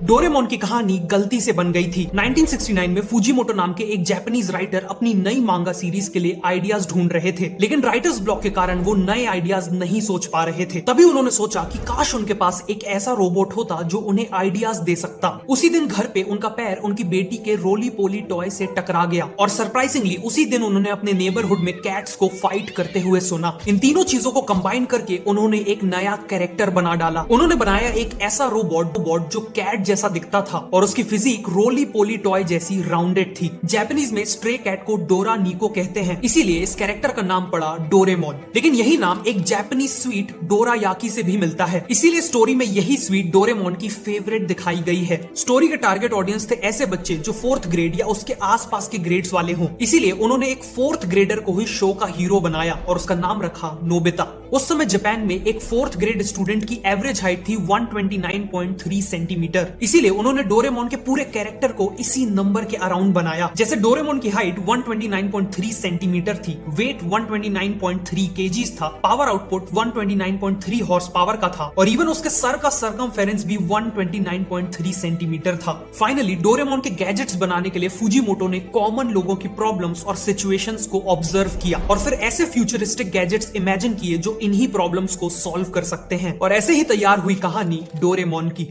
Doraemon की कहानी गलती से बन गई थी। 1969 में फुजीमोटो नाम के एक जापानीज राइटर अपनी नई मांगा सीरीज के लिए आइडियाज ढूंढ रहे थे, लेकिन राइटर्स ब्लॉक के कारण वो नए आइडियाज नहीं सोच पा रहे थे। तभी उन्होंने सोचा कि काश उनके पास एक ऐसा रोबोट होता जो उन्हें आइडियाज दे सकता। उसी दिन घर पे उनका पैर उनकी बेटी के रोली पोली टॉय से टकरा गया और सरप्राइजिंगली उसी दिन उन्होंने अपने नेबरहुड में कैट्स को फाइट करते हुए सुना। इन तीनों चीजों को कंबाइन करके उन्होंने एक नया कैरेक्टर बना डाला। उन्होंने बनाया एक ऐसा रोबोट जो कैट जैसा दिखता था और उसकी फिजिक रोली पोली टॉय जैसी राउंडेड थी। जापानीज में स्ट्रे कैट को डोरा निको कहते हैं, इसीलिए इस कैरेक्टर का नाम पड़ा डोरेमोन। लेकिन यही नाम एक जापानीज स्वीट डोरा याकी से भी मिलता है, इसीलिए स्टोरी में यही स्वीट डोरेमोन की फेवरेट दिखाई गई है। स्टोरी के टारगेट ऑडियंस थे ऐसे बच्चे जो 4th ग्रेड या उसके आसपास के ग्रेड्स वाले हों, इसीलिए उन्होंने एक 4th ग्रेडर को ही शो का हीरो बनाया और उसका नाम रखा नोबिता। उस समय जापान में एक 4th ग्रेड स्टूडेंट की एवरेज हाइट थी 129.3 सेंटीमीटर, इसीलिए उन्होंने डोरेमोन के पूरे कैरेक्टर को इसी नंबर के अराउंड बनाया। जैसे डोरेमोन की हाइट 129.3 सेंटीमीटर थी, वेट 129.3 केजीज था, पावर आउटपुट 129.3 हॉर्स पावर का था और इवन उसके सर का सरकमफेरेंस भी 129.3 सेंटीमीटर था। फाइनली डोरेमोन के गैजेट्स बनाने के लिए फुजीमोटो ने कॉमन लोगों की प्रॉब्लम्स और सिचुएशंस को ऑब्जर्व किया और फिर ऐसे फ्यूचरिस्टिक गैजेट्स इमेजिन किए जो इन्हीं प्रॉब्लम्स को सॉल्व कर सकते हैं, और ऐसे ही तैयार हुई कहानी डोरेमोन की।